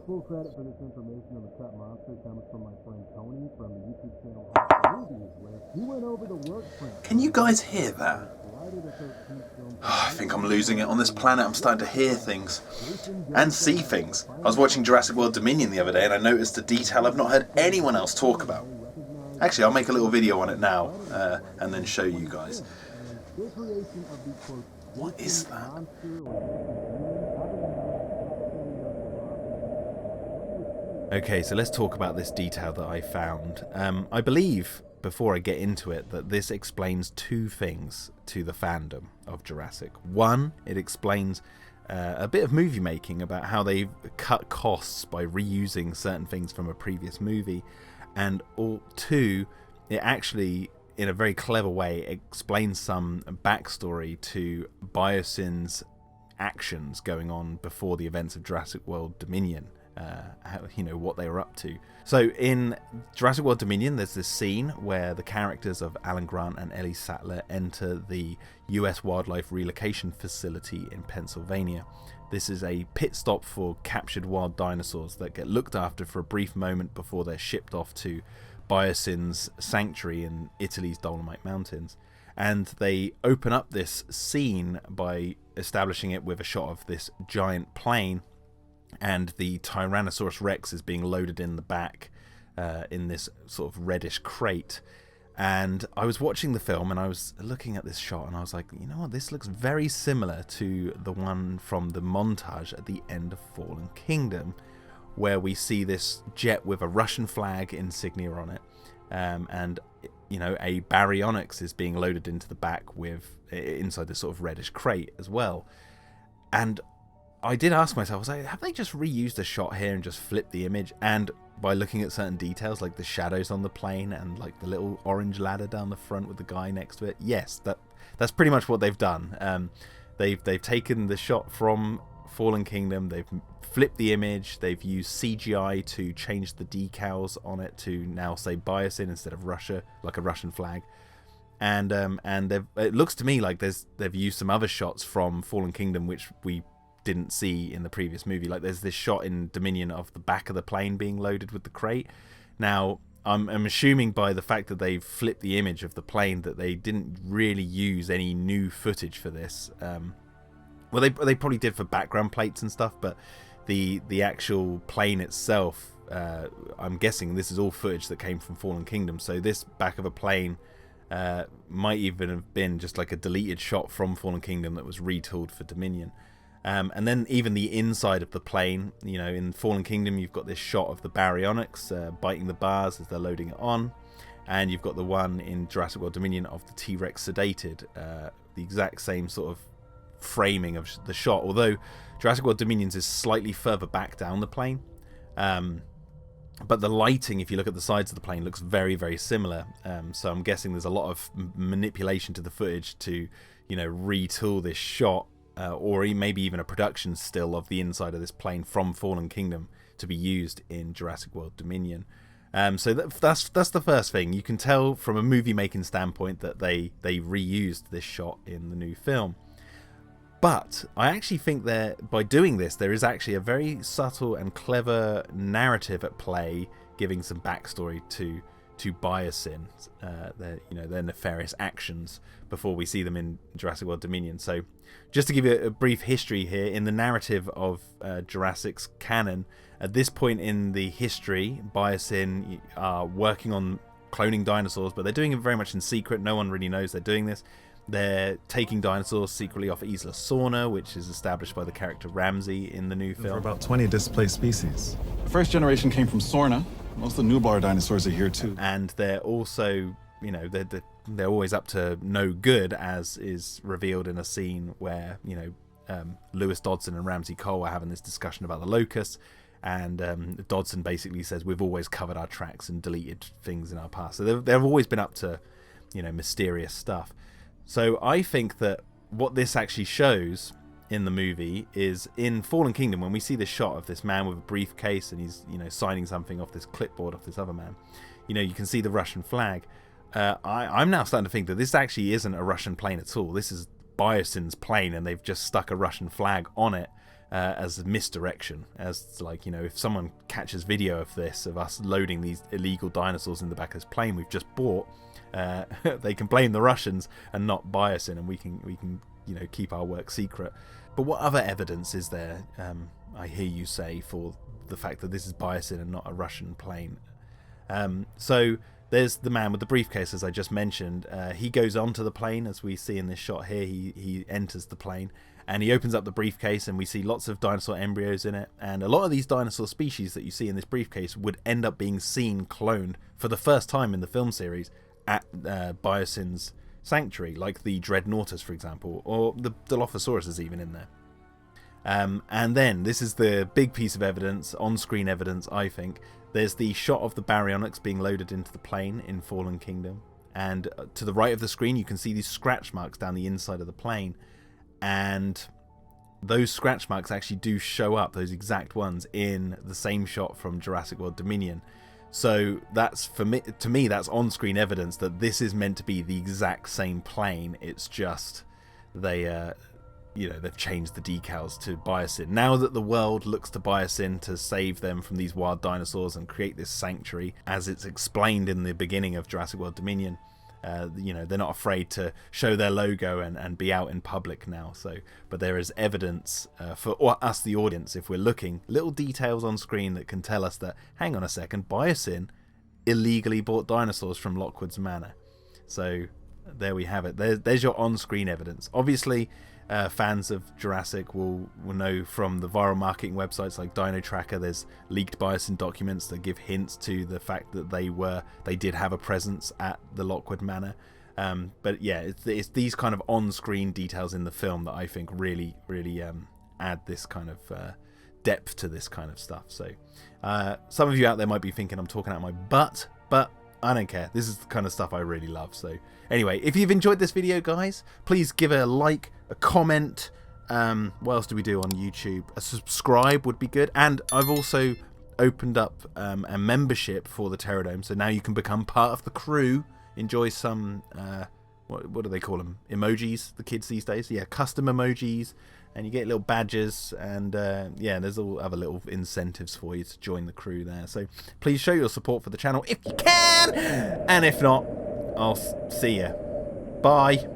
full credit for this information on the cut monster comes from my friend Tony from the YouTube channel Movies, where he went over the work print. Can you guys hear that? I think I'm losing it on this planet. I'm starting to hear things and see things. I was watching Jurassic World Dominion the other day and I noticed a detail I've not heard anyone else talk about. Actually, I'll make a little video on it now and then show you guys. What is that? Okay, so let's talk about this detail that I found. I believe, before I get into it, that this explains two things to the fandom of Jurassic. One, it explains a bit of movie making about how they've cut costs by reusing certain things from a previous movie. And two, it actually, in a very clever way, explains some backstory to Biosyn's actions going on before the events of Jurassic World Dominion. What they were up to. So in Jurassic World Dominion, there's this scene where the characters of Alan Grant and Ellie Sattler enter the US Wildlife Relocation Facility in Pennsylvania. This is a pit stop for captured wild dinosaurs that get looked after for a brief moment before they're shipped off to Biosyn's sanctuary in Italy's Dolomite Mountains. And they open up this scene by establishing it with a shot of this giant plane, and the Tyrannosaurus Rex is being loaded in the back in this sort of reddish crate. And I was watching the film and I was looking at this shot and I was like, you know what, this looks very similar to the one from the montage at the end of Fallen Kingdom, where we see this jet with a Russian flag insignia on it, and a baryonyx is being loaded into the back with inside this sort of reddish crate as well. And I did ask myself, I was like, have they just reused a shot here and just flipped the image? And by looking at certain details, like the shadows on the plane and like the little orange ladder down the front with the guy next to it, yes, that's pretty much what they've done. They've taken the shot from Fallen Kingdom, they've flipped the image, they've used CGI to change the decals on it to now say Biosyn instead of Russia, like a Russian flag. And it looks to me like they've used some other shots from Fallen Kingdom which we didn't see in the previous movie. Like there's this shot in Dominion of the back of the plane being loaded with the crate. Now I'm assuming by the fact that they've flipped the image of the plane that they didn't really use any new footage for this. Well, they probably did for background plates and stuff, but the actual plane itself, I'm guessing this is all footage that came from Fallen Kingdom. So this back of a plane might even have been just like a deleted shot from Fallen Kingdom that was retooled for Dominion. And then even the inside of the plane, in Fallen Kingdom, you've got this shot of the baryonyx biting the bars as they're loading it on. And you've got the one in Jurassic World Dominion of the T-Rex sedated, the exact same sort of framing of the shot. Although Jurassic World Dominions is slightly further back down the plane. But the lighting, if you look at the sides of the plane, looks very, very similar. So I'm guessing there's a lot of manipulation to the footage to, retool this shot. Or maybe even a production still of the inside of this plane from Fallen Kingdom to be used in Jurassic World Dominion. So that's the first thing. You can tell from a movie making standpoint that they reused this shot in the new film. But I actually think that by doing this, there is actually a very subtle and clever narrative at play, giving some backstory to Biosyn, their nefarious actions before we see them in Jurassic World Dominion. So just to give you a brief history here, in the narrative of Jurassic's canon, at this point in the history, Biosyn are working on cloning dinosaurs, but they're doing it very much in secret. No one really knows they're doing this. They're taking dinosaurs secretly off Isla Sorna, which is established by the character Ramsey in the new film. There are about 20 displaced species. The first generation came from Sorna. Most of the nublar dinosaurs are here too. And they're also, they're always up to no good, as is revealed in a scene where, Lewis Dodson and Ramsey Cole are having this discussion about the locusts. And Dodson basically says, we've always covered our tracks and deleted things in our past. So they've always been up to, mysterious stuff. So I think that what this actually shows in the movie is in Fallen Kingdom, when we see this shot of this man with a briefcase and he's signing something off this clipboard of this other man, you can see the Russian flag. I'm now starting to think that this actually isn't a Russian plane at all. This is Biosyn's plane, and they've just stuck a Russian flag on it as a misdirection, as like, you know, if someone catches video of this, of us loading these illegal dinosaurs in the back of this plane we've just bought, they can blame the Russians and not buy us in, and we can you know, keep our work secret. But what other evidence is there, I hear you say, for the fact that this is Biosyn and not a Russian plane? So there's the man with the briefcase, as I just mentioned. He goes onto the plane, as we see in this shot here. He enters the plane and he opens up the briefcase, and we see lots of dinosaur embryos in it. And a lot of these dinosaur species that you see in this briefcase would end up being seen cloned for the first time in the film series at Biosyn's sanctuary, like the Dreadnoughtus, for example, or the Dilophosaurus is even in there. And then this is the big piece of evidence, on-screen evidence, I think. There's the shot of the baryonyx being loaded into the plane in Fallen Kingdom, and to the right of the screen you can see these scratch marks down the inside of the plane, and those scratch marks actually do show up, those exact ones, in the same shot from Jurassic World Dominion. So that's, to me that's on-screen evidence that this is meant to be the exact same plane. It's just they you know, they've changed the decals to Biosyn. Now that the world looks to Biosyn to save them from these wild dinosaurs and create this sanctuary, as it's explained in the beginning of Jurassic World Dominion, you know, they're not afraid to show their logo and be out in public now. So, but there is evidence for us, the audience, if we're looking, little details on screen that can tell us that, hang on a second, Biosyn illegally bought dinosaurs from Lockwood's Manor. So there we have it. There's your on-screen evidence. Obviously, fans of Jurassic will know from the viral marketing websites like Dino Tracker, there's leaked Biosyn documents that give hints to the fact that they did have a presence at the Lockwood Manor. But yeah, it's these kind of on-screen details in the film that I think really add this kind of depth to this kind of stuff. So some of you out there might be thinking I'm talking out my butt, but I don't care. This is the kind of stuff I really love. So anyway, if you've enjoyed this video, guys, please give it a like, a comment. What else do we do on YouTube? A subscribe would be good. And I've also opened up a membership for the Pterodome, so now you can become part of the crew. Enjoy some what do they call them? Emojis, the kids these days. Yeah, custom emojis, and you get little badges, and yeah, there's all other little incentives for you to join the crew there. So please show your support for the channel if you can, and if not, I'll see you. Bye.